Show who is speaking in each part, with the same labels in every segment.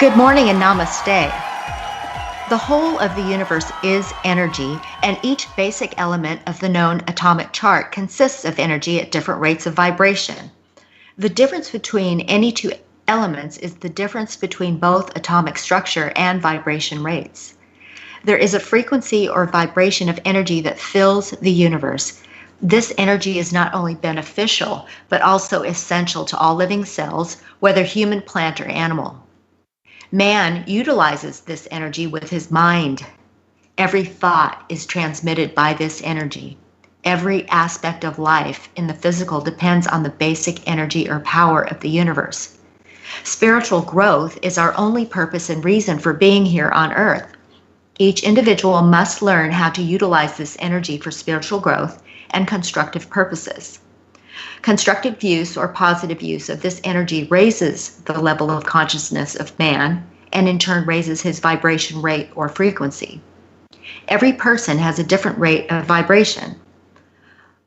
Speaker 1: Good morning and namaste. The whole of the universe is energy, and each basic element of the known atomic chart consists of energy at different rates of vibration. The difference between any two elements is the difference between both atomic structure and vibration rates. There is a frequency or vibration of energy that fills the universe. This energy is not only beneficial, but also essential to all living cells, whether human, plant, or animal. Man utilizes this energy with his mind. Every thought is transmitted by this energy. Every aspect of life in the physical depends on the basic energy or power of the universe. Spiritual growth is our only purpose and reason for being here on earth. Each individual must learn how to utilize this energy for spiritual growth and constructive purposes. Constructive use or positive use of this energy raises the level of consciousness of man and in turn raises his vibration rate or frequency. Every person has a different rate of vibration.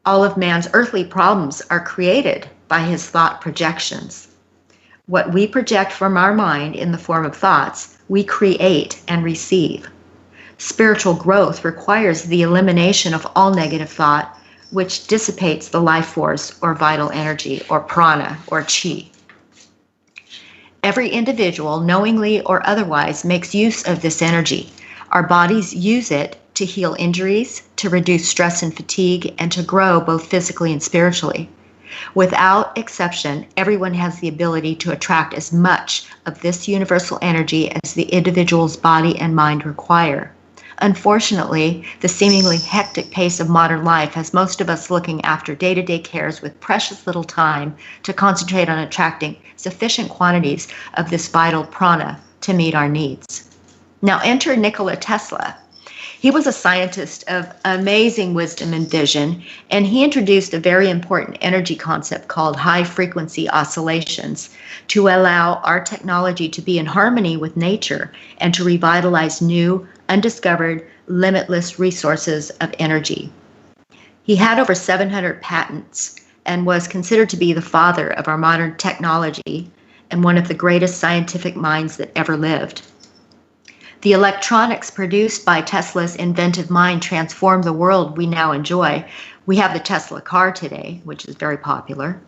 Speaker 1: All of man's earthly problems are created by his thought projections. What we project from our mind in the form of thoughts, we create and receive. Spiritual growth requires the elimination of all negative thought, which dissipates the life force or vital energy or prana or chi. Every individual, knowingly or otherwise, makes use of this energy. Our bodies use it to heal injuries, to reduce stress and fatigue, and to grow both physically and spiritually. Without exception, everyone has the ability to attract as much of this universal energy as the individual's body and mind require. Unfortunately, the seemingly hectic pace of modern life has most of us looking after day-to-day cares with precious little time to concentrate on attracting sufficient quantities of this vital prana to meet our needs. Now enter Nikola Tesla. He was a scientist of amazing wisdom and vision, and he introduced a very important energy concept called high-frequency oscillations to allow our technology to be in harmony with nature and to revitalize new, undiscovered, limitless resources of energy. He had over 700 patents and was considered to be the father of our modern technology and one of the greatest scientific minds that ever lived. The electronics produced by Tesla's inventive mind transformed the world we now enjoy. We have the Tesla car today, which is very popular.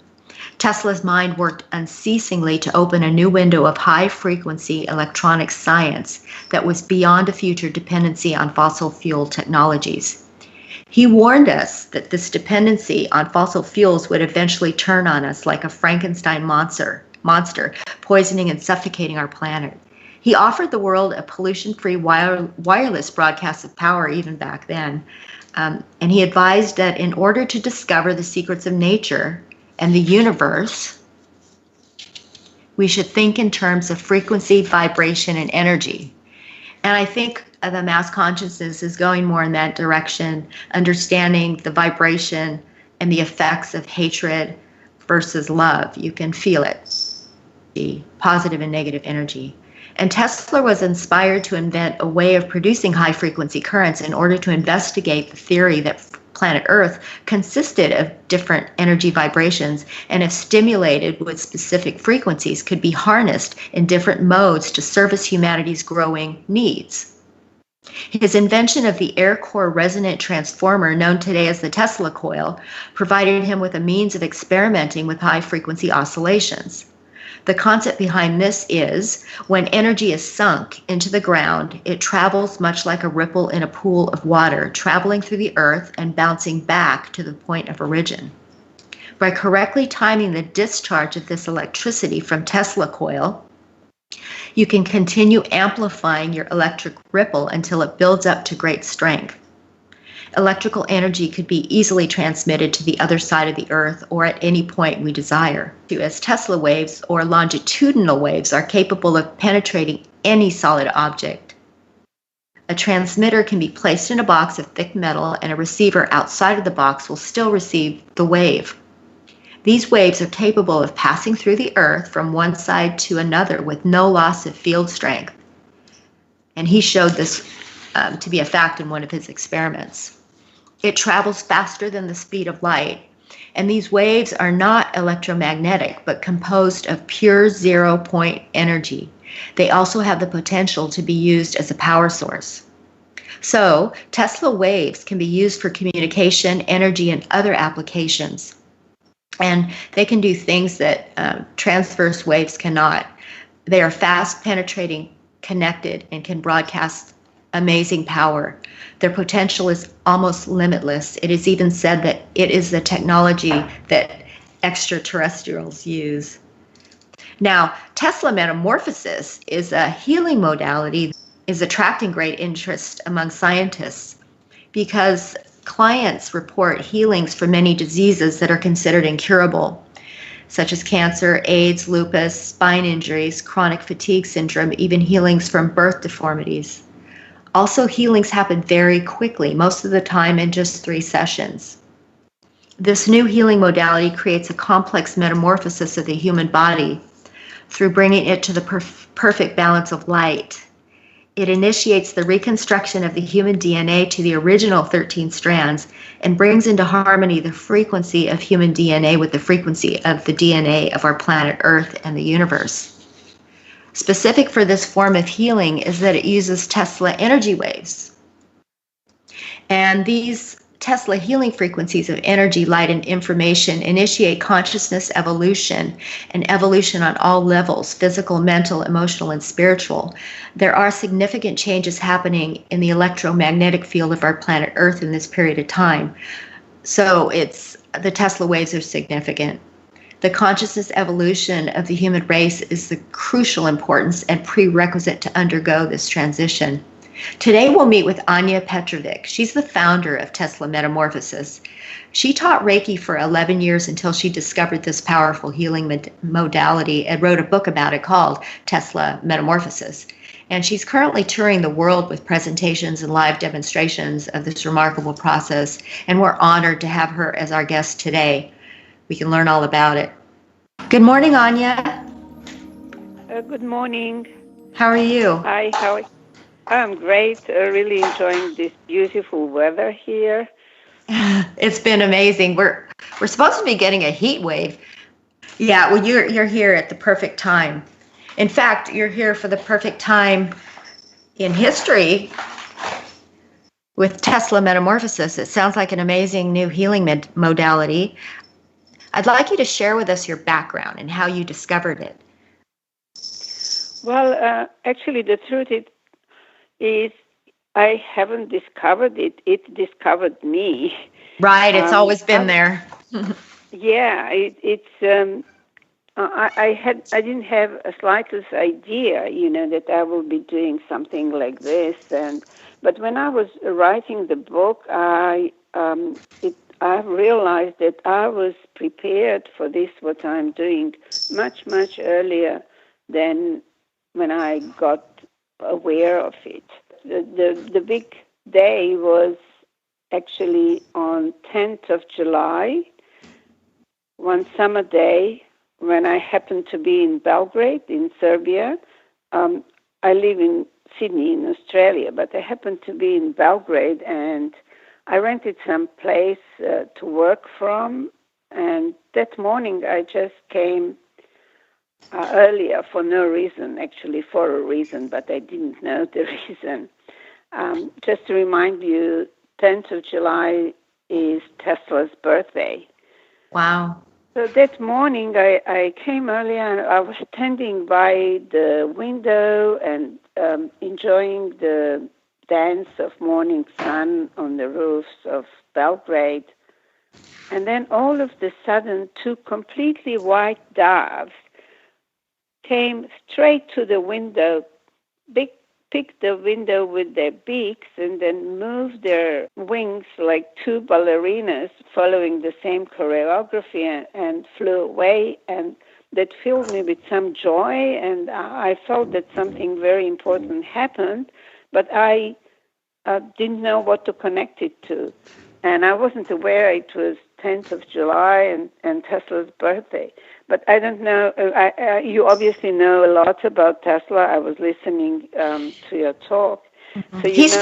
Speaker 1: Tesla's mind worked unceasingly to open a new window of high-frequency electronic science that was beyond a future dependency on fossil fuel technologies. He warned us that this dependency on fossil fuels would eventually turn on us like a Frankenstein monster, poisoning and suffocating our planet. He offered the world a pollution-free wireless broadcast of power even back then, and he advised that in order to discover the secrets of nature and the universe, we should think in terms of frequency, vibration, and energy. And I think the mass consciousness is going more in that direction, understanding the vibration and the effects of hatred versus love. You can feel it, the positive and negative energy. And Tesla was inspired to invent a way of producing high-frequency currents in order to investigate the theory that planet Earth consisted of different energy vibrations, and if stimulated with specific frequencies, could be harnessed in different modes to service humanity's growing needs. His invention of the air core resonant transformer, known today as the Tesla coil, provided him with a means of experimenting with high-frequency oscillations. The concept behind this is, when energy is sunk into the ground, it travels much like a ripple in a pool of water, traveling through the earth and bouncing back to the point of origin. By correctly timing the discharge of this electricity from Tesla coil, you can continue amplifying your electric ripple until it builds up to great strength. Electrical energy could be easily transmitted to the other side of the earth or at any point we desire. As Tesla waves or longitudinal waves are capable of penetrating any solid object. A transmitter can be placed in a box of thick metal, and a receiver outside of the box will still receive the wave. These waves are capable of passing through the earth from one side to another with no loss of field strength. And he showed this to be a fact in one of his experiments. It travels faster than the speed of light, And these waves are not electromagnetic, but composed of pure zero-point energy. They also have the potential to be used as a power source. So, Tesla waves can be used for communication, energy, and other applications. And they can do things that transverse waves cannot. They are fast, penetrating, connected, and can broadcast amazing power. Their potential is almost limitless. It is even said that it is the technology that extraterrestrials use. Now, Tesla Metamorphosis is a healing modality that is attracting great interest among scientists because clients report healings for many diseases that are considered incurable, such as cancer, AIDS, lupus, spine injuries, chronic fatigue syndrome, even healings from birth deformities. Also, healings happen very quickly, most of the time in just 3 sessions. This new healing modality creates a complex metamorphosis of the human body through bringing it to the perfect balance of light. It initiates the reconstruction of the human DNA to the original 13 strands and brings into harmony the frequency of human DNA with the frequency of the DNA of our planet Earth and the universe. Specific for this form of healing is that it uses Tesla energy waves. And these Tesla healing frequencies of energy, light, and information initiate consciousness evolution and evolution on all levels, physical, mental, emotional, and spiritual. There are significant changes happening in the electromagnetic field of our planet Earth in this period of time. So the Tesla waves are significant. The consciousness evolution of the human race is the crucial importance and prerequisite to undergo this transition. Today we'll meet with Anya Petrovic. She's the founder of Tesla Metamorphosis. She taught Reiki for 11 years until she discovered this powerful healing modality and wrote a book about it called Tesla Metamorphosis. And she's currently touring the world with presentations and live demonstrations of this remarkable process, and we're honored to have her as our guest today. We can learn all about it. Good morning, Anya.
Speaker 2: Good morning.
Speaker 1: How are you?
Speaker 2: Hi, how are you? I'm great. Really enjoying this beautiful weather here.
Speaker 1: It's been amazing. We're supposed to be getting a heat wave. Yeah, well, you're here at the perfect time. In fact, you're here for the perfect time in history with Tesla Metamorphosis. It sounds like an amazing new healing modality. I'd like you to share with us your background and how you discovered it.
Speaker 2: Well, actually, the truth is I haven't discovered it. It discovered me.
Speaker 1: Right, it's always been there.
Speaker 2: Yeah, I didn't have a slightest idea, that I will be doing something like this. But when I was writing the book, I realized that I was prepared for this, what I'm doing, much, much earlier than when I got aware of it. The big day was actually on 10th of July, one summer day, when I happened to be in Belgrade, in Serbia. I live in Sydney, in Australia, but I happened to be in Belgrade, and I rented some place to work from, and that morning I just came earlier for no reason, actually for a reason, but I didn't know the reason. Just to remind you, 10th of July is Tesla's birthday.
Speaker 1: Wow.
Speaker 2: So that morning I came earlier and I was standing by the window and enjoying the dance of morning sun on the roofs of Belgrade. And then all of a sudden, 2 completely white doves came straight to the window, picked the window with their beaks, and then moved their wings like 2 ballerinas following the same choreography and flew away. And that filled me with some joy, and I felt that something very important happened, but I didn't know what to connect it to. And I wasn't aware it was 10th of July and Tesla's birthday. But I don't know, you obviously know a lot about Tesla. I was listening to your talk.
Speaker 1: Mm-hmm. So he's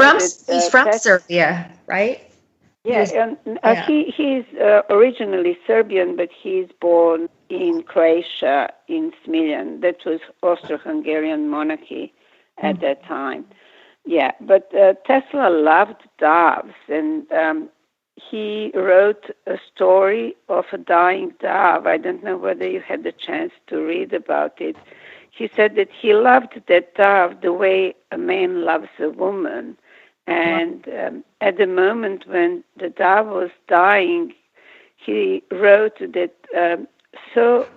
Speaker 1: from Serbia, right?
Speaker 2: Yeah, and
Speaker 1: Yeah.
Speaker 2: he's originally Serbian, but he's born in Croatia, in Smiljan. That was Austro-Hungarian monarchy at that time. Yeah, but Tesla loved doves, and he wrote a story of a dying dove. I don't know whether you had the chance to read about it. He said that he loved that dove the way a man loves a woman. And at the moment when the dove was dying, he wrote that so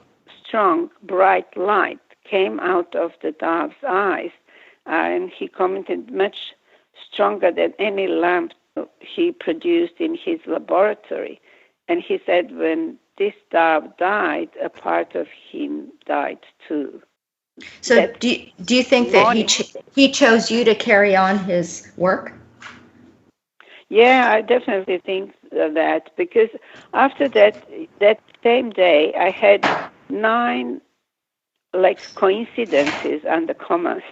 Speaker 2: strong, bright light came out of the dove's eyes, and he commented much stronger than any lamp he produced in his laboratory. And he said when this dove died, a part of him died too.
Speaker 1: So do you think that
Speaker 2: Morning.
Speaker 1: he chose you to carry on his work?
Speaker 2: Yeah, I definitely think that, because after that same day, I had 9 like coincidences under commas,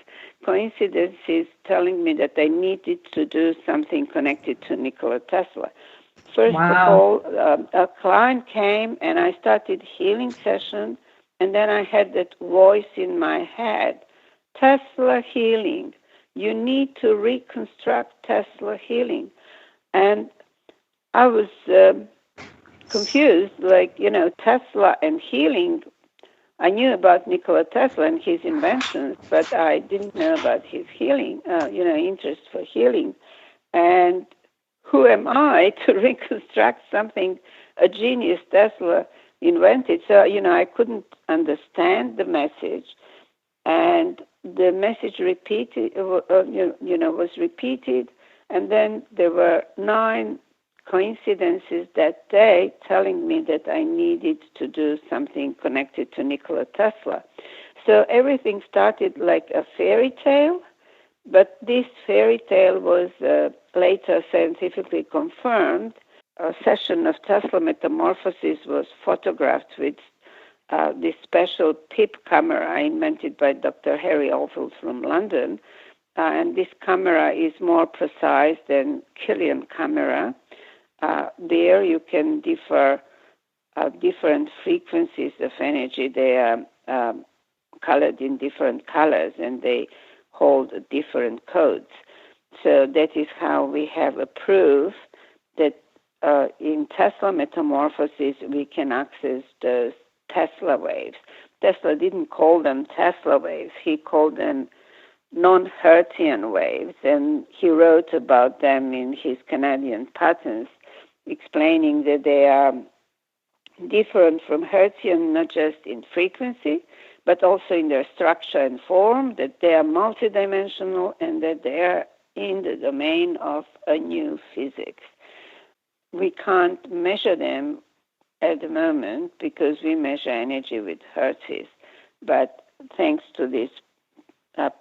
Speaker 2: coincidences telling me that I needed to do something connected to Nikola Tesla. First of all, a client came and I started healing session, and then I had that voice in my head, Tesla healing. You need to reconstruct Tesla healing. And I was confused, like, Tesla and healing. I knew about Nikola Tesla and his inventions, but I didn't know about his healing, interest for healing. And who am I to reconstruct something a genius Tesla invented? So, I couldn't understand the message. And the message was repeated. And then there were 9 coincidences that day telling me that I needed to do something connected to Nikola Tesla. So everything started like a fairy tale, but this fairy tale was later scientifically confirmed. A session of Tesla Metamorphosis was photographed with this special PIP camera invented by Dr. Harry Oldfield from London. And this camera is more precise than Killian camera. There you can differ different frequencies of energy. They are colored in different colors, and they hold different codes. So that is how we have a proof that in Tesla Metamorphosis we can access those Tesla waves. Tesla didn't call them Tesla waves. He called them non-Hertzian waves, and he wrote about them in his Canadian patents, explaining that they are different from Hertzian not just in frequency, but also in their structure and form, that they are multidimensional, and that they are in the domain of a new physics. We can't measure them at the moment because we measure energy with hertzes, but thanks to this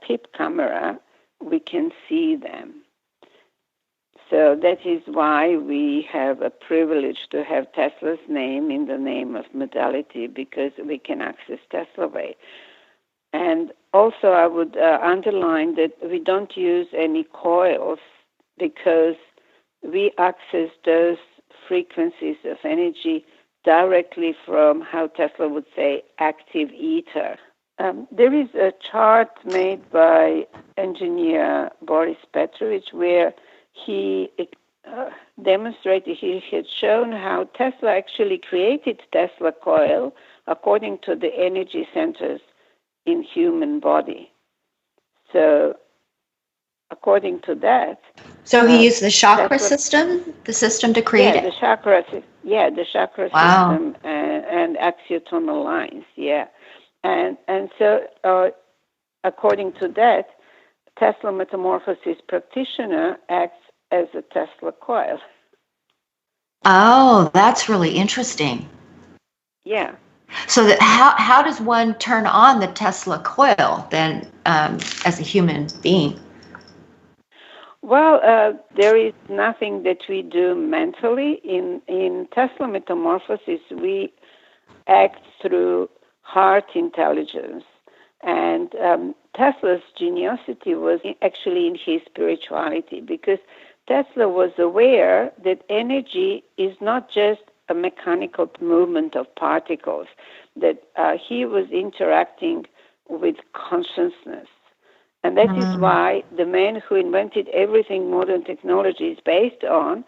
Speaker 2: PIP camera, we can see them. So that is why we have a privilege to have Tesla's name in the name of modality, because we can access Tesla wave. And also I would underline that we don't use any coils, because we access those frequencies of energy directly from, how Tesla would say, active ether. There is a chart made by engineer Boris Petrovic where he demonstrated, he had shown how Tesla actually created Tesla coil according to the energy centers in human body. So according to that...
Speaker 1: So he used the chakra system, the system to create it?
Speaker 2: The chakra system and axiotonal lines, And so according to that, Tesla Metamorphosis practitioner acts as a Tesla coil.
Speaker 1: Oh, that's really interesting.
Speaker 2: Yeah.
Speaker 1: So that how does one turn on the Tesla coil then as a human being?
Speaker 2: Well, there is nothing that we do mentally. In Tesla Metamorphosis, we act through heart intelligence. And Tesla's geniusity was actually in his spirituality, because Tesla was aware that energy is not just a mechanical movement of particles, that he was interacting with consciousness. And that is why the man who invented everything modern technology is based on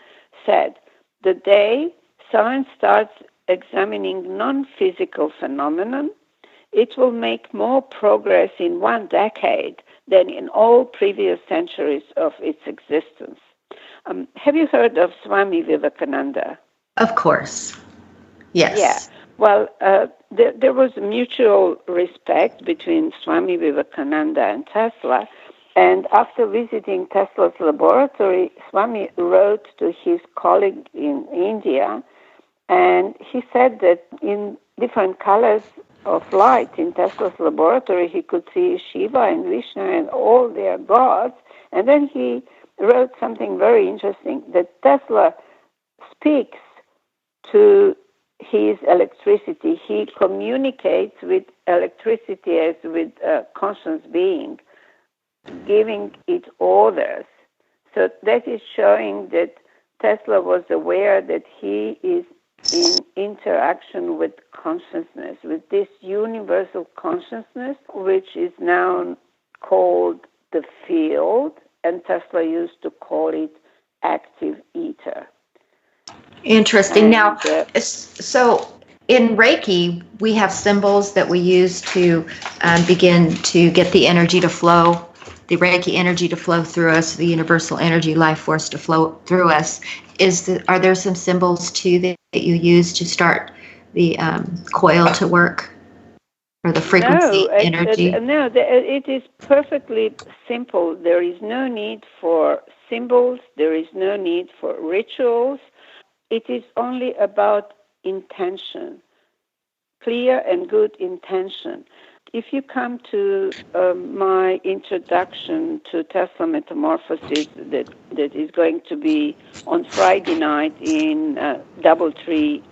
Speaker 2: said, the day science starts examining non-physical phenomenon, it will make more progress in 1 decade than in all previous centuries of its existence. Have you heard of Swami Vivekananda?
Speaker 1: Of course. Yes.
Speaker 2: Yeah. Well, there was mutual respect between Swami Vivekananda and Tesla. And after visiting Tesla's laboratory, Swami wrote to his colleague in India, and he said that in different colors of light in Tesla's laboratory, he could see Shiva and Vishnu and all their gods. And then he wrote something very interesting, that Tesla speaks to his electricity. He communicates with electricity as with a conscious being, giving it orders. So that is showing that Tesla was aware that he is in interaction with consciousness, with this universal consciousness, which is now called the field, and Tesla used to call it active ether.
Speaker 1: Interesting. Now, so in Reiki, we have symbols that we use to begin to get the energy to flow, the Reiki energy to flow through us, the universal energy life force to flow through us. Are there some symbols too that you use to start the coil to work, or the frequency energy?
Speaker 2: No, it is perfectly simple. There is no need for symbols. There is no need for rituals. It is only about intention, clear and good intention. If you come to my introduction to Tesla Metamorphosis that is going to be on Friday night in DoubleTree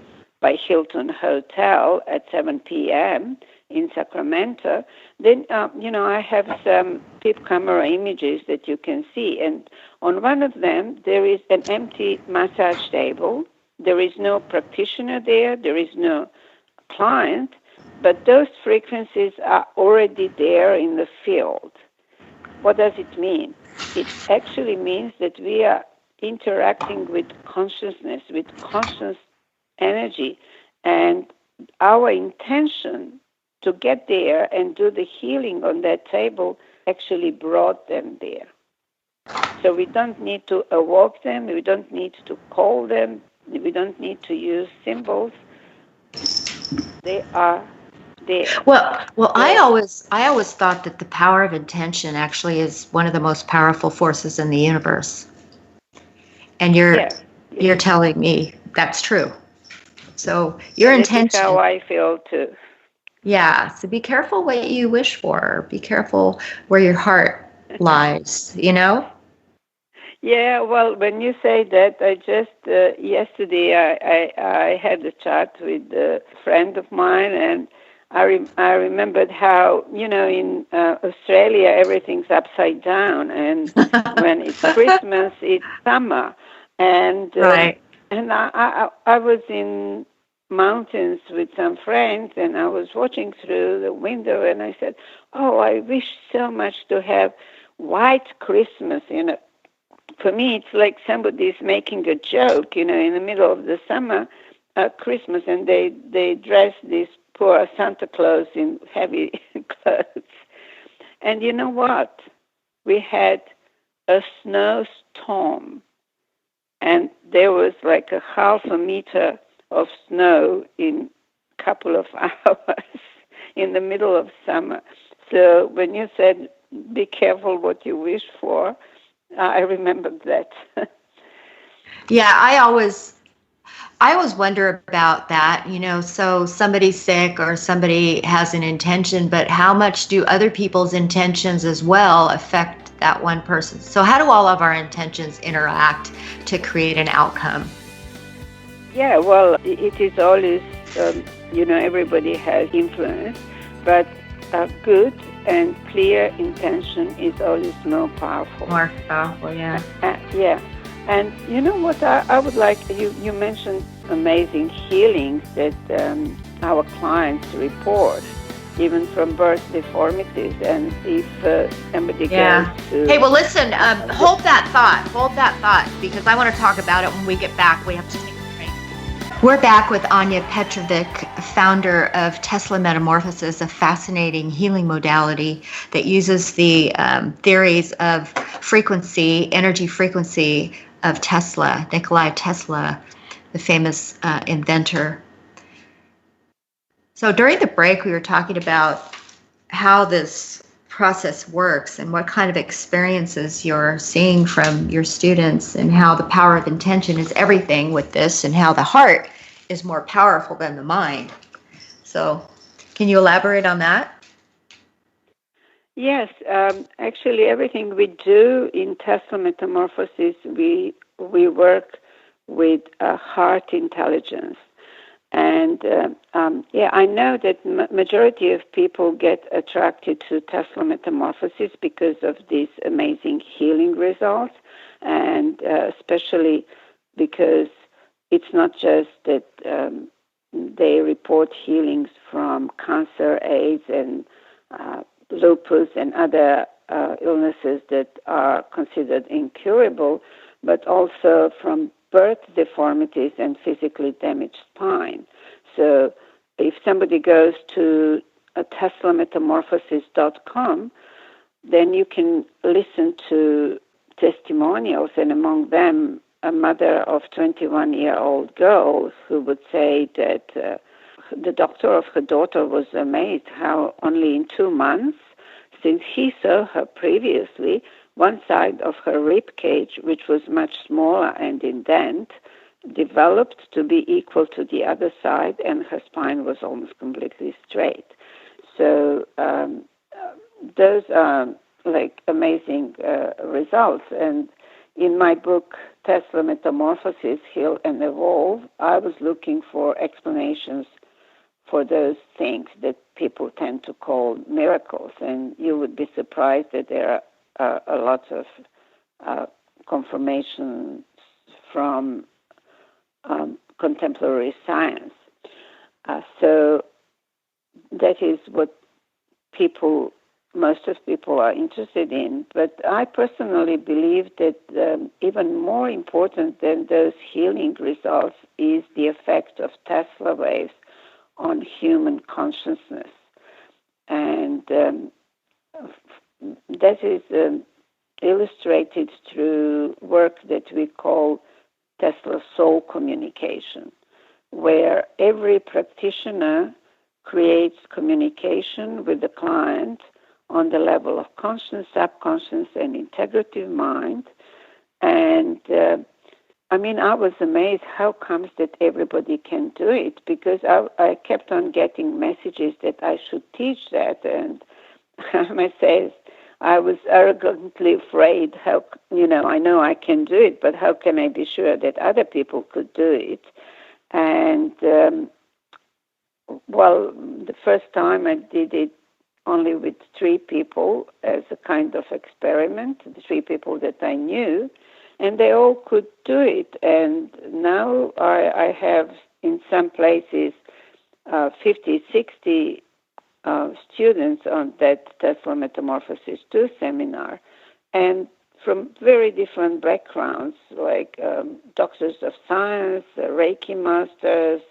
Speaker 2: by Hilton Hotel at 7 p.m. in Sacramento, then, I have some PIP camera images that you can see. And on one of them, there is an empty massage table. There is no practitioner there. There is no client. But those frequencies are already there in the field. What does it mean? It actually means that we are interacting with consciousness, with conscious energy. And our intention to get there and do the healing on that table actually brought them there. So we don't need to evoke them. We don't need to call them. We don't need to use symbols. They are there.
Speaker 1: Well, I always thought that the power of intention actually is one of the most powerful forces in the universe. And you're telling me that's true. So your intention.
Speaker 2: That's how I feel too.
Speaker 1: Yeah. So be careful what you wish for. Be careful where your heart lies.
Speaker 2: Yeah, well, when you say that, I just, yesterday I had a chat with a friend of mine, and I remembered how, in Australia, everything's upside down, and when it's Christmas, it's summer. And
Speaker 1: right.
Speaker 2: And I was in mountains with some friends, and I was watching through the window, and I said, oh, I wish so much to have white Christmas, For me, it's like somebody's making a joke, in the middle of the summer, Christmas, and they dress this poor Santa Claus in heavy clothes. And you know what? We had a snowstorm, and there was like a half a meter of snow in a couple of hours in the middle of summer. So when you said, be careful what you wish for, I remembered that.
Speaker 1: Yeah, I always wonder about that, so somebody's sick or somebody has an intention, but how much do other people's intentions as well affect that one person? So how do all of our intentions interact to create an outcome?
Speaker 2: Yeah, well, it is always, everybody has influence, but good and clear intention is always more powerful.
Speaker 1: More powerful, yeah.
Speaker 2: Yeah. And you know what I would like, you mentioned amazing healings that our clients report, even from birth deformities. And if somebody goes
Speaker 1: Yeah. Hey,
Speaker 2: to
Speaker 1: well, listen,
Speaker 2: the,
Speaker 1: hold that thought. Hold that thought, because I want to talk about it when we get back. We have to take a break. We're back with Anya Petrovic, founder of Tesla Metamorphosis, a fascinating healing modality that uses the theories of frequency, energy frequency of Tesla, Nikola Tesla, the famous inventor. So during the break, we were talking about how this process works and what kind of experiences you're seeing from your students, and how the power of intention is everything with this, and how the heart is more powerful than the mind. So, can you elaborate on that?
Speaker 2: yes, actually everything we do in Tesla Metamorphosis, we work with heart intelligence. And yeah, I know that majority of people get attracted to Tesla Metamorphosis because of these amazing healing results, and especially because it's not just that they report healings from cancer, AIDS, and lupus and other illnesses that are considered incurable, but also from birth deformities and physically damaged spine. So if somebody goes to teslametamorphosis.com, then you can listen to testimonials, and among them, a mother of 21-year-old girl who would say that the doctor of her daughter was amazed how only in 2 months, since he saw her previously, one side of her rib cage, which was much smaller and indent, developed to be equal to the other side, and her spine was almost completely straight. So those are like amazing results. And in my book, Tesla Metamorphosis, Heal and Evolve, I was looking for explanations for those things that people tend to call miracles. And you would be surprised that there are a lot of confirmations from contemporary science. So that is what most of people are interested in. But I personally believe that even more important than those healing results is the effect of Tesla waves on human consciousness. And that is illustrated through work that we call Tesla soul communication, where every practitioner creates communication with the client on the level of conscious, subconscious, and integrative mind. And I mean, I was amazed how comes that everybody can do it, because I kept on getting messages that I should teach that. And I must say, I was arrogantly afraid, I know I can do it, but how can I be sure that other people could do it? And, well, the first time I did it only with 3 people as a kind of experiment, the 3 people that I knew, and they all could do it. And now I have, in some places, 50, 60 students on that Tesla Metamorphosis 2 seminar, and from very different backgrounds, like doctors of science, Reiki masters,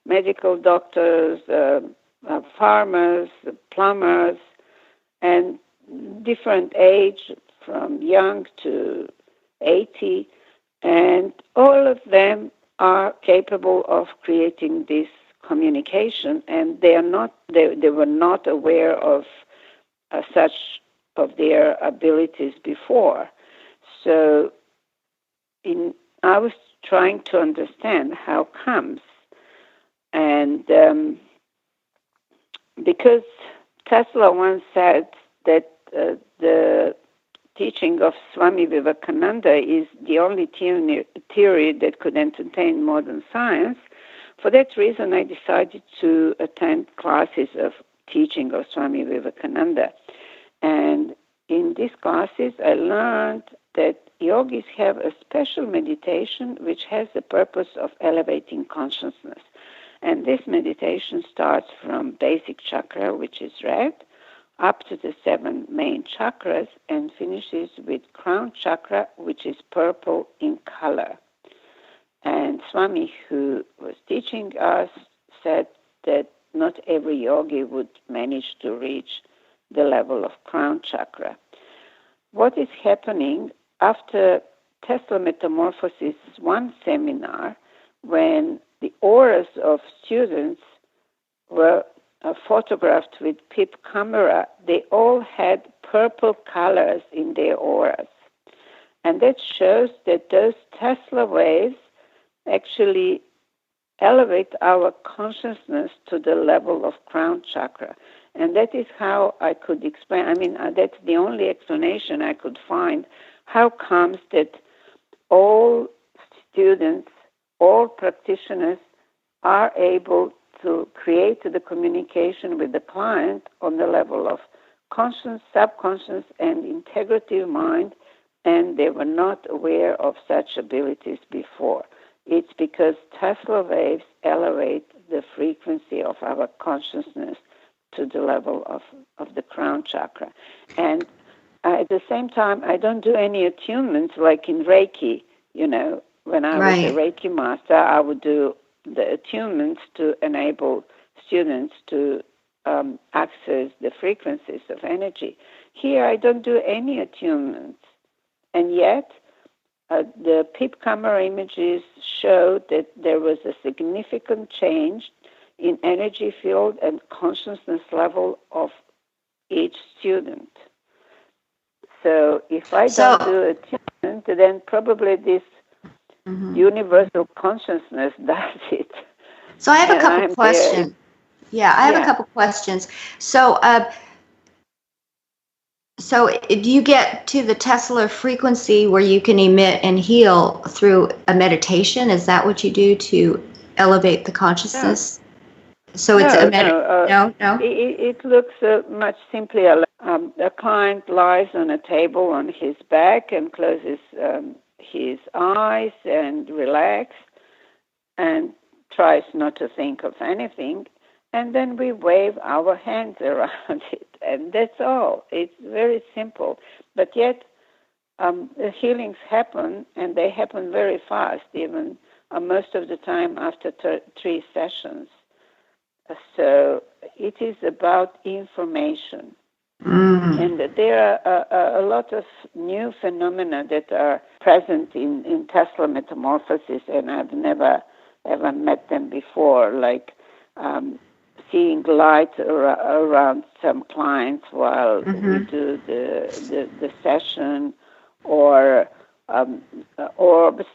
Speaker 2: medical doctors, farmers, plumbers, and different age, from young to 80, and all of them are capable of creating this communication, and they were not aware of such of their abilities before. So I was trying to understand how comes, and because Tesla once said that the teaching of Swami Vivekananda is the only theory that could entertain modern science. For that reason, I decided to attend classes of teaching of Swami Vivekananda. And in these classes, I learned that yogis have a special meditation which has the purpose of elevating consciousness. And this meditation starts from basic chakra, which is red, up to the 7 main chakras, and finishes with crown chakra, which is purple in color. And Swami, who was teaching us, said that not every yogi would manage to reach the level of crown chakra. What is happening after Tesla Metamorphosis 1 seminar, when the auras of students were photographed with PIP camera, they all had purple colors in their auras. And that shows that those Tesla waves actually elevate our consciousness to the level of crown chakra. And that is how I could explain. I mean, that's the only explanation I could find. How comes that all students, all practitioners are able to create the communication with the client on the level of conscious, subconscious, and integrative mind, and they were not aware of such abilities before. It's because Tesla waves elevate the frequency of our consciousness to the level of the crown chakra. And at the same time, I don't do any attunements like in Reiki. You know, when I was a Reiki master, I would do the attunements to enable students to access the frequencies of energy. Here, I don't do any attunements. And yet, the PIP camera images showed that there was a significant change in energy field and consciousness level of each student. So if I don't do attunement, then probably this universal consciousness does it.
Speaker 1: So I have a couple questions. Yeah, I have a couple questions. So, so do you get to the Tesla frequency where you can emit and heal through a meditation? Is that what you do to elevate the consciousness?
Speaker 2: No.
Speaker 1: So it's no.
Speaker 2: It looks much simpler. A client lies on a table on his back and closes his eyes and relax and tries not to think of anything. And then we wave our hands around it, and that's all. It's very simple. But yet, the healings happen, and they happen very fast, even most of the time after 3 sessions. So it is about information. And there are a lot of new phenomena that are present in Tesla Metamorphosis, and I've never ever met them before, like seeing light around some clients while we do the session, or orbs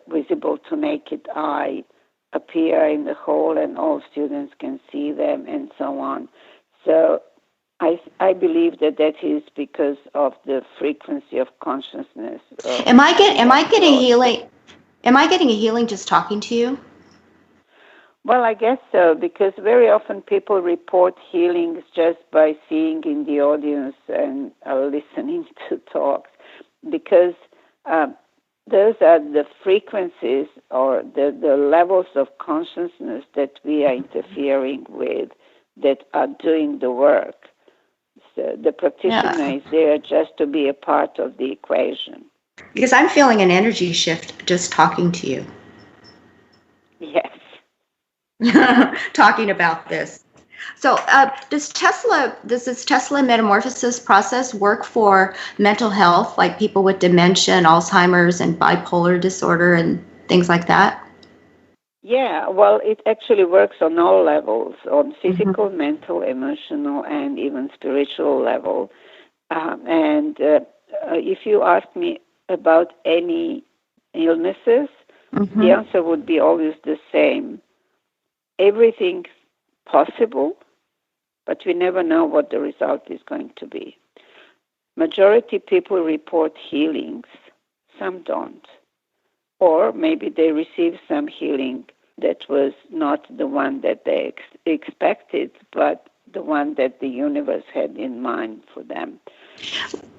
Speaker 2: visible to naked eye appear in the hall and all students can see them, and so on. So I believe that is because of the frequency of consciousness.
Speaker 1: Am I getting healing? Am I getting a healing just talking to you?
Speaker 2: Well, I guess so, because very often people report healings just by seeing in the audience and listening to talks, because those are the frequencies or the levels of consciousness that we are interfering with that are doing the work. So the practitioner is there just to be a part of the equation.
Speaker 1: Because I'm feeling an energy shift just talking to you.
Speaker 2: Yes.
Speaker 1: Talking about this. So does this Tesla Metamorphosis process work for mental health, like people with dementia and Alzheimer's and bipolar disorder and things like that?
Speaker 2: Yeah, well, it actually works on all levels, on physical, mental, emotional, and even spiritual level. And if you ask me about any illnesses, the answer would be always the same. Everything's possible, but we never know what the result is going to be. Majority people report healings, some don't. Or maybe they receive some healing that was not the one that they expected, but the one that the universe had in mind for them.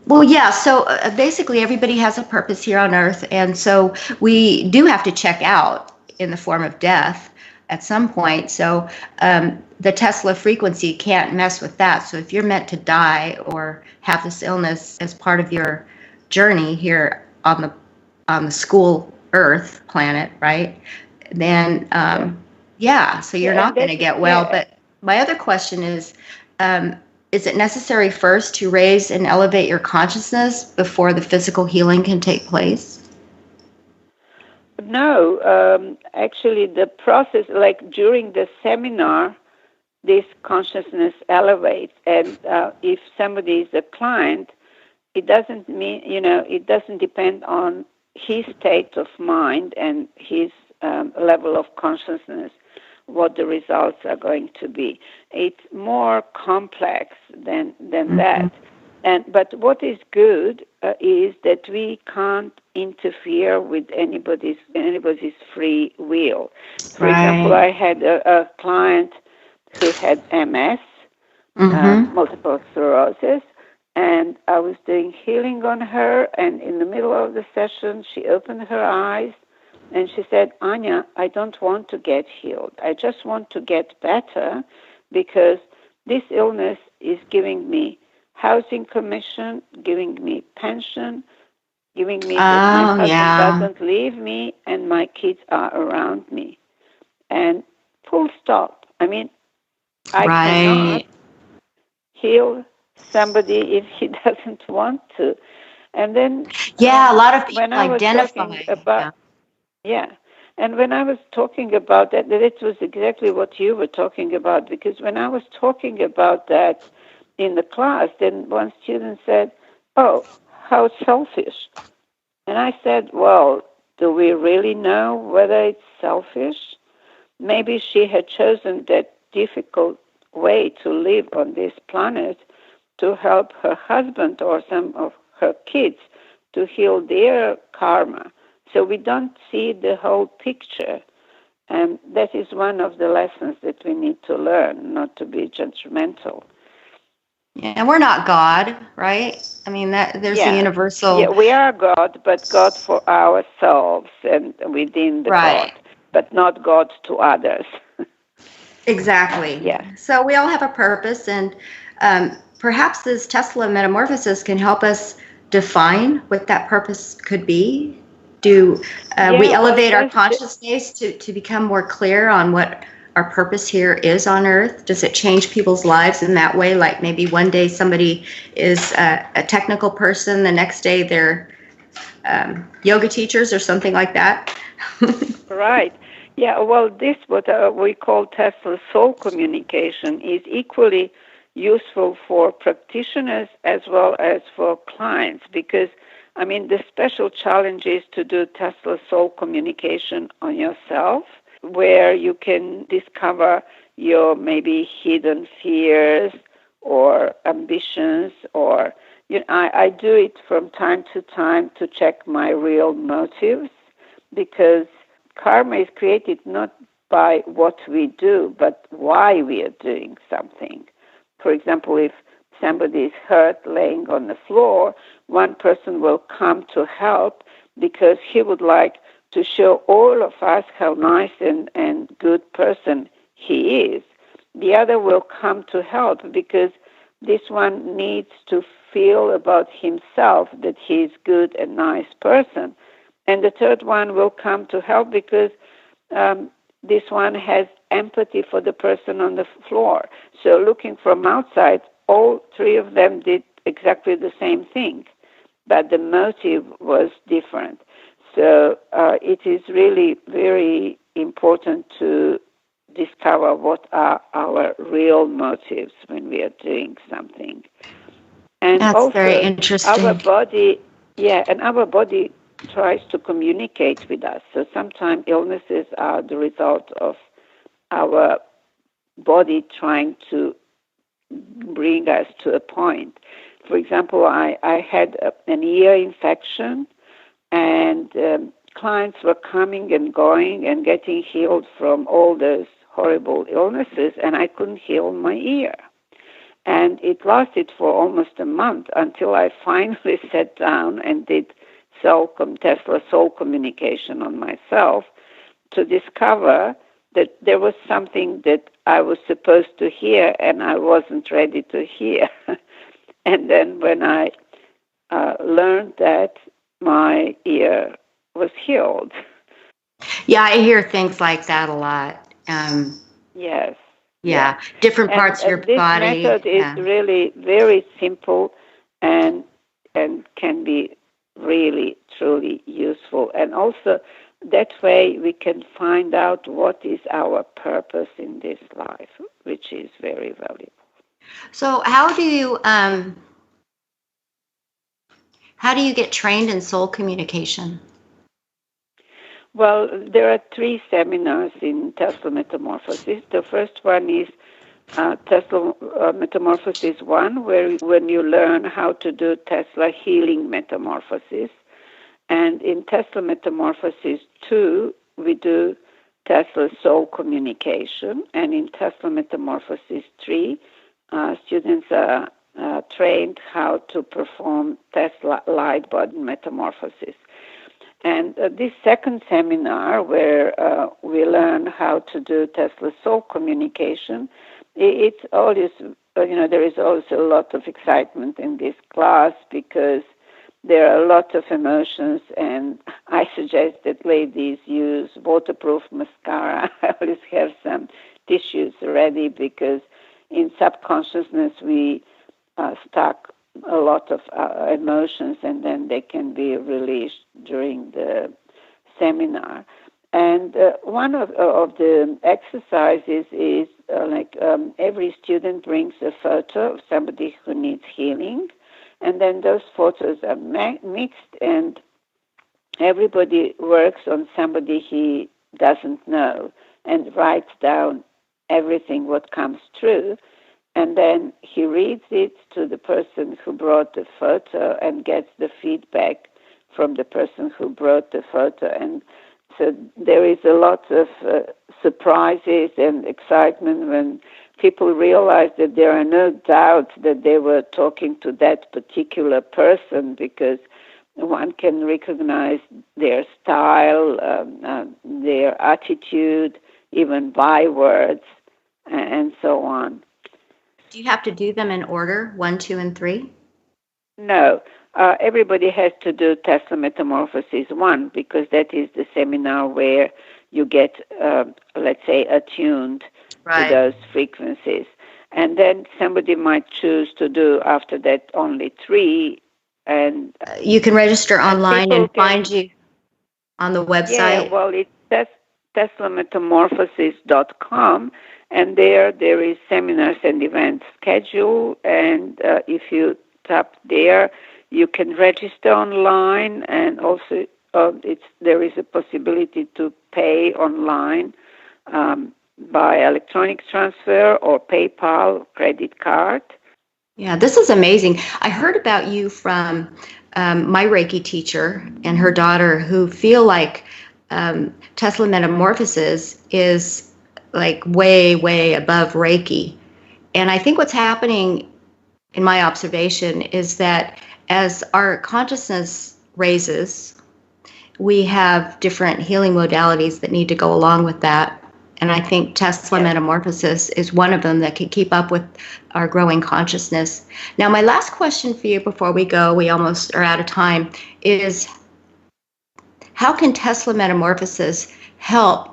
Speaker 1: Well, yeah. So basically, everybody has a purpose here on Earth, and so we do have to check out in the form of death at some point. So the Tesla frequency can't mess with that. So if you're meant to die or have this illness as part of your journey here on the school Earth planet, right? Then yeah. So you're
Speaker 2: Yeah, and
Speaker 1: not going
Speaker 2: that
Speaker 1: to get well.
Speaker 2: yeah.
Speaker 1: But my other question um, is it necessary first to raise and elevate your consciousness before the physical healing can take place?
Speaker 2: No, actually, the process, like during the seminar, this consciousness elevates. And if somebody is a client, it doesn't mean, it doesn't depend on his state of mind and his level of consciousness what the results are going to be. It's more complex than
Speaker 1: Mm-hmm.
Speaker 2: that. But what is good is that we can't interfere with anybody's free will. For example,
Speaker 1: Right.
Speaker 2: I had a client who had MS,
Speaker 1: Mm-hmm.
Speaker 2: multiple sclerosis, and I was doing healing on her, and in the middle of the session, she opened her eyes, and she said, Anya, I don't want to get healed. I just want to get better because this illness is giving me housing commission, giving me pension, giving me that my
Speaker 1: Oh,
Speaker 2: husband
Speaker 1: yeah.
Speaker 2: doesn't leave me and my kids are around me. And full stop. I mean, I cannot
Speaker 1: Right.
Speaker 2: heal somebody if he doesn't want to. And then
Speaker 1: Yeah, a lot of
Speaker 2: when
Speaker 1: people
Speaker 2: I was talking
Speaker 1: identify.
Speaker 2: about,
Speaker 1: Yeah.
Speaker 2: yeah, and when I was talking about that, it was exactly what you were talking about, because when I was talking about that in the class, then one student said, oh, how selfish. And I said, well, do we really know whether it's selfish? Maybe she had chosen that difficult way to live on this planet to help her husband or some of her kids to heal their karma. So we don't see the whole picture. And that is one of the lessons that we need to learn, not to be judgmental.
Speaker 1: Yeah, and we're not God, right? I mean, that there's the
Speaker 2: Yeah. Yeah,
Speaker 1: universal.
Speaker 2: we are God, but God for ourselves and within the
Speaker 1: Right.
Speaker 2: God, but not God to others.
Speaker 1: Exactly.
Speaker 2: Yeah.
Speaker 1: So we all have a purpose, and perhaps this Tesla metamorphosis can help us define what that purpose could be. Do we
Speaker 2: Yeah, well,
Speaker 1: elevate our consciousness to become more clear on what our purpose here is on Earth? Does it change people's lives in that way? Like maybe one day somebody is a technical person, the next day they're yoga teachers or something like that.
Speaker 2: right. Yeah, well, this, what we call Tesla soul communication, is equally useful for practitioners as well as for clients because, I mean, the special challenge is to do Tesla soul communication on yourself, where you can discover your maybe hidden fears or ambitions or I do it from time to time to check my real motives because karma is created not by what we do, but why we are doing something. For example, if somebody is hurt laying on the floor, one person will come to help because he would like to show all of us how nice and good person he is. The other will come to help because this one needs to feel about himself that he is good and nice person. And the third one will come to help because this one has empathy for the person on the floor. So looking from outside, all three of them did exactly the same thing, but the motive was different. So it is really very important to discover what are our real motives when we are doing something. And
Speaker 1: That's very
Speaker 2: also our
Speaker 1: interesting.
Speaker 2: body, yeah, and our body tries to communicate with us. So sometimes illnesses are the result of our body trying to bring us to a point. For example, I had an ear infection, and clients were coming and going and getting healed from all those horrible illnesses, and I couldn't heal my ear. And it lasted for almost a month until I finally sat down and did Tesla soul communication on myself to discover that there was something that I was supposed to hear and I wasn't ready to hear. And then when I learned that, my ear was healed.
Speaker 1: Yeah, I hear things like that a lot.
Speaker 2: Yes.
Speaker 1: Yeah, different parts of your
Speaker 2: And this
Speaker 1: body.
Speaker 2: method is
Speaker 1: Yeah.
Speaker 2: really very simple and can be really truly useful. And also that way we can find out what is our purpose in this life, which is very valuable.
Speaker 1: So how do you get trained in soul communication?
Speaker 2: Well, there are 3 seminars in Tesla Metamorphosis. The first one is Tesla Metamorphosis 1, where when you learn how to do Tesla healing metamorphosis. And in Tesla Metamorphosis 2, we do Tesla soul communication. And in Tesla Metamorphosis 3, students are trained how to perform Tesla light body metamorphosis. And this second seminar, where we learn how to do Tesla soul communication, it's always, there is always a lot of excitement in this class because there are a lot of emotions, and I suggest that ladies use waterproof mascara. I always have some tissues ready because in subconsciousness we stuck a lot of emotions, and then they can be released during the seminar. And one of the exercises is every student brings a photo of somebody who needs healing, and then those photos are mixed, and everybody works on somebody he doesn't know and writes down everything what comes through. And then he reads it to the person who brought the photo and gets the feedback from the person who brought the photo. And so there is a lot of surprises and excitement when people realize that there are no doubts that they were talking to that particular person, because one can recognize their style, their attitude, even bywords, and so on.
Speaker 1: Do you have to do them in order, 1, 2, and 3?
Speaker 2: No. Everybody has to do Tesla Metamorphosis 1 because that is the seminar where you get, let's say, attuned to those frequencies. And then somebody might choose to do after that only 3. And
Speaker 1: you can register online and find you on the website.
Speaker 2: Yeah, well, it's teslametamorphosis.com, and there is seminars and events schedule. And if you tap there, you can register online, and also there is a possibility to pay online by electronic transfer or PayPal credit card.
Speaker 1: Yeah, this is amazing. I heard about you from my Reiki teacher and her daughter, who feel like Tesla Metamorphosis is like way, way above Reiki. And I think what's happening in my observation is that as our consciousness raises, we have different healing modalities that need to go along with that. And I think Tesla Metamorphosis is one of them that can keep up with our growing consciousness. Now, my last question for you before we go, we almost are out of time, is how can Tesla Metamorphosis help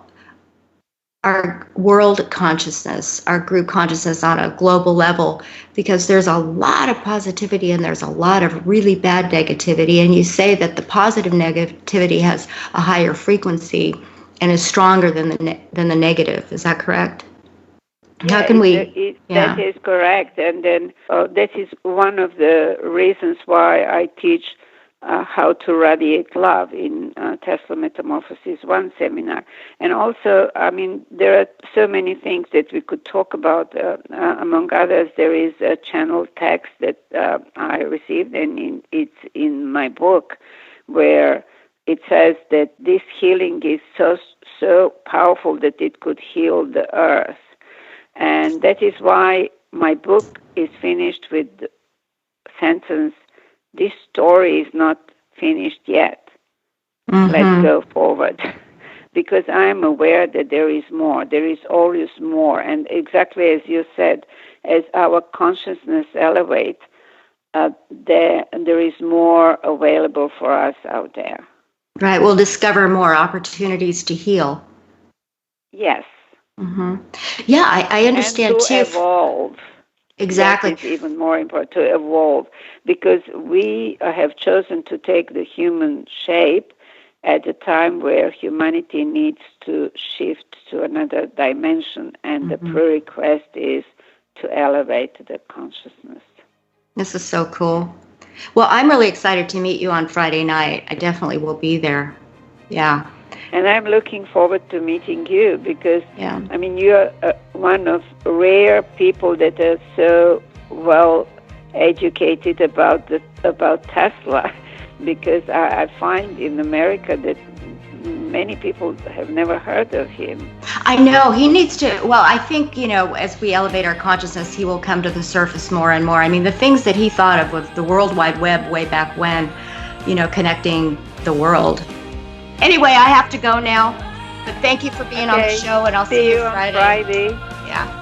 Speaker 1: our world consciousness, our group consciousness on a global level? Because there's a lot of positivity and there's a lot of really bad negativity. And you say that the positive negativity has a higher frequency and is stronger than the negative. Is that correct?
Speaker 2: Yeah,
Speaker 1: How can we?
Speaker 2: That is correct. And then that is one of the reasons why I teach how to radiate love in Tesla Metamorphosis 1 seminar. And also, I mean, there are so many things that we could talk about. Among others, there is a channel text that I received, and it's in my book, where it says that this healing is so powerful that it could heal the earth. And that is why my book is finished with the sentence, "This story is not finished yet. Let's go forward." Because I'm aware that there is more. There is always more. And exactly as you said, as our consciousness elevates, there is more available for us out there.
Speaker 1: Right. We'll discover more opportunities to heal.
Speaker 2: Yes.
Speaker 1: Yeah, I understand
Speaker 2: and to
Speaker 1: too.
Speaker 2: Evolve.
Speaker 1: Exactly.
Speaker 2: That is even more important, to evolve, because we have chosen to take the human shape at a time where humanity needs to shift to another dimension, and the prerequisite is to elevate the consciousness.
Speaker 1: This is so cool. Well, I'm really excited to meet you on Friday night. I definitely will be there. Yeah.
Speaker 2: And I'm looking forward to meeting you because,
Speaker 1: Yeah.
Speaker 2: I mean, you're one of rare people that are so well educated about Tesla, because I find in America that many people have never heard of him.
Speaker 1: I know he needs to. Well, I think, as we elevate our consciousness, he will come to the surface more and more. I mean, the things that he thought of with the World Wide Web way back when, connecting the world. Anyway, I have to go now, but thank you for being on the show, and I'll see you
Speaker 2: on
Speaker 1: Friday.
Speaker 2: Friday.
Speaker 1: Yeah.